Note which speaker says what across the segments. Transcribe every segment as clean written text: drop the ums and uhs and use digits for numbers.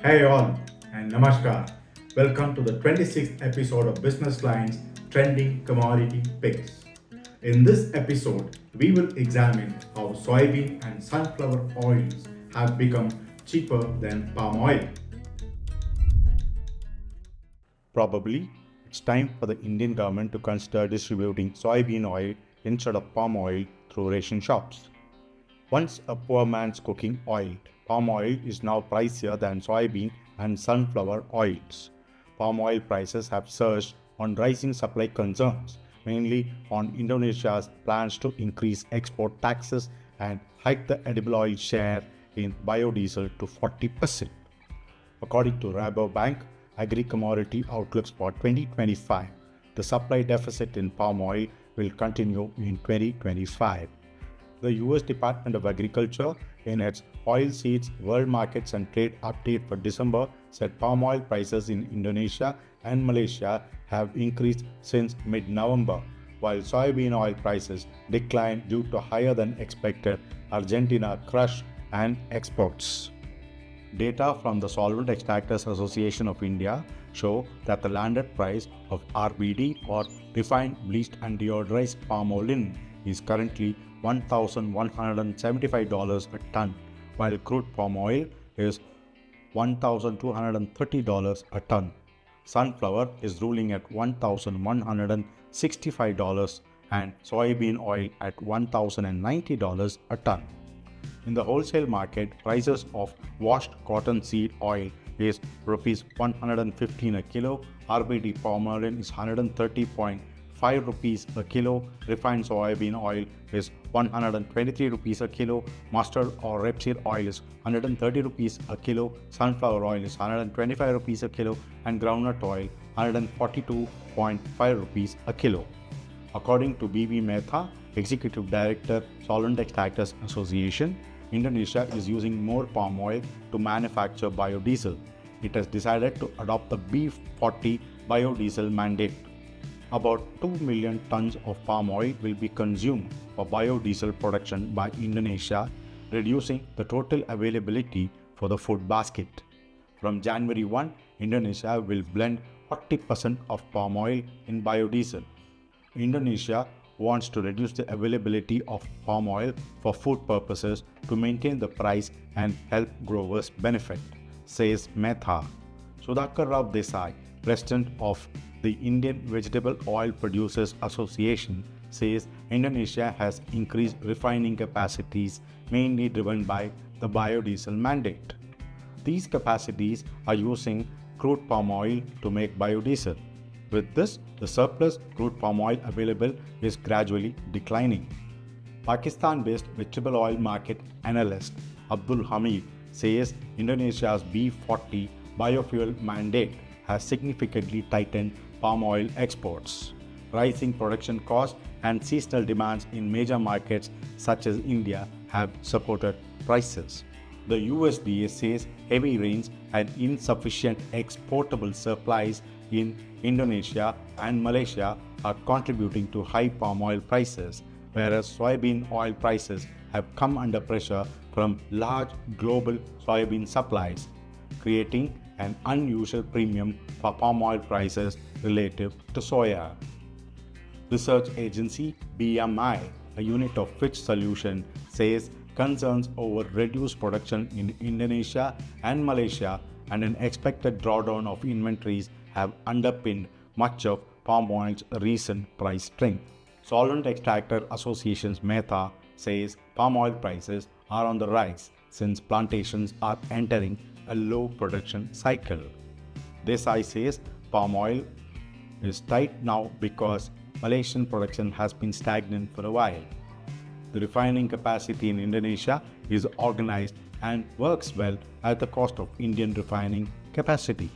Speaker 1: Hey all, and namaskar. Welcome to the 26th episode of Business Line's Trending Commodity Picks. In this episode, we will examine how soybean and sunflower oils have become cheaper than palm oil.
Speaker 2: Probably, it's time for the Indian government to consider distributing soybean oil instead of palm oil through ration shops. Once a poor man's cooking oil, palm oil is now pricier than soybean and sunflower oils. Palm oil prices have surged on rising supply concerns, mainly on Indonesia's plans to increase export taxes and hike the edible oil share in biodiesel to 40%. According to Rabobank Agri-Commodity Outlooks for 2025, the supply deficit in palm oil will continue in 2025. The US Department of Agriculture, in its Oilseeds World Markets and Trade Update for December, said palm oil prices in Indonesia and Malaysia have increased since mid-November, while soybean oil prices declined due to higher than expected Argentina crush and exports. Data from the Solvent Extractors Association of India show that the landed price of RBD or refined bleached and deodorized palm oil is currently $1,175 a ton, while crude palm oil is $1,230 a ton. Sunflower is ruling at $1,165 and soybean oil at $1,090 a ton. In the wholesale market, prices of washed cottonseed oil is rupees 115 a kilo, RBD palm oil is 130.5 rupees a kilo, refined soybean oil is 123 rupees a kilo, mustard or rapeseed oil is 130 rupees a kilo, sunflower oil is 125 rupees a kilo, and groundnut oil 142.5 rupees a kilo. According to B.V. Mehta, Executive Director, Solvent Extractors Association, Indonesia is using more palm oil to manufacture biodiesel. It has decided to adopt the B40 biodiesel mandate. About 2 million tons of palm oil will be consumed for biodiesel production by Indonesia, reducing the total availability for the food basket. From January 1, Indonesia will blend 40% of palm oil in biodiesel. Indonesia wants to reduce the availability of palm oil for food purposes to maintain the price and help growers benefit, says Mehta. Sudhakar Rao Desai, president of the Indian Vegetable Oil Producers Association, says Indonesia has increased refining capacities mainly driven by the biodiesel mandate. These capacities are using crude palm oil to make biodiesel. With this, the surplus crude palm oil available is gradually declining. Pakistan-based vegetable oil market analyst Abdul Hamid says Indonesia's B40 biofuel mandate has significantly tightened palm oil exports. Rising production costs and seasonal demands in major markets such as India have supported prices. The USDA says heavy rains and insufficient exportable supplies in Indonesia and Malaysia are contributing to high palm oil prices, whereas soybean oil prices have come under pressure from large global soybean supplies, creating an unusual premium for palm oil prices relative to soya. Research agency BMI, a unit of Fitch Solution, says concerns over reduced production in Indonesia and Malaysia and an expected drawdown of inventories have underpinned much of palm oil's recent price strength. Solvent Extractor Association's Mehta says palm oil prices are on the rise since plantations are entering a low production cycle. Desai says palm oil is tight now because Malaysian production has been stagnant for a while. The refining capacity in Indonesia is organized and works well at the cost of Indian refining capacity.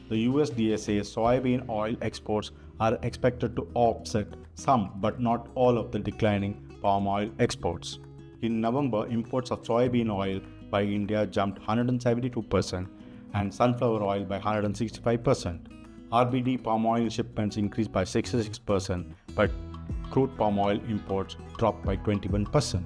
Speaker 2: The USDA says soybean oil exports are expected to offset some but not all of the declining palm oil exports. In November, imports of soybean oil by India jumped 172% and sunflower oil by 165%. RBD palm oil shipments increased by 66%, but crude palm oil imports dropped by 21%.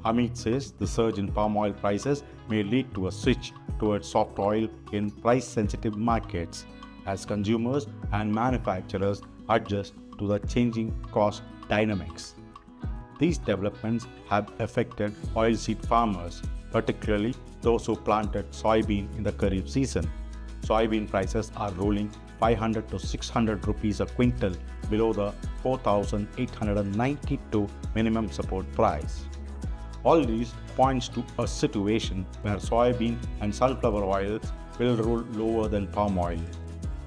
Speaker 2: Amit says the surge in palm oil prices may lead to a switch towards soft oil in price-sensitive markets as consumers and manufacturers adjust to the changing cost dynamics. These developments have affected oilseed farmers, particularly those who planted soybean in the Kharif season. Soybean prices are rolling 500 to 600 rupees a quintal below the 4,892 minimum support price. All these points to a situation where soybean and sunflower oils will roll lower than palm oil.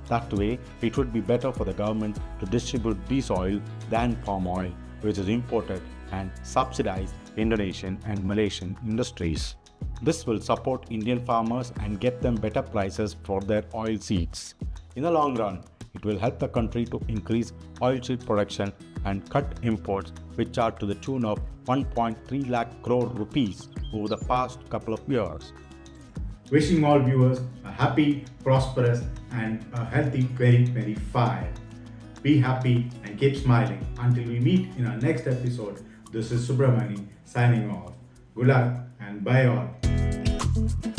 Speaker 2: That way, it would be better for the government to distribute this oil than palm oil, which is imported and subsidized Indonesian and Malaysian industries. This will support Indian farmers and get them better prices for their oil seeds. In the long run, it will help the country to increase oilseed production and cut imports, which are to the tune of 1.3 lakh crore rupees over the past couple of years.
Speaker 1: Wishing all viewers a happy, prosperous, and a healthy 2025. Be happy and keep smiling. Until we meet in our next episode, this is Subramani signing off. Good luck and bye all.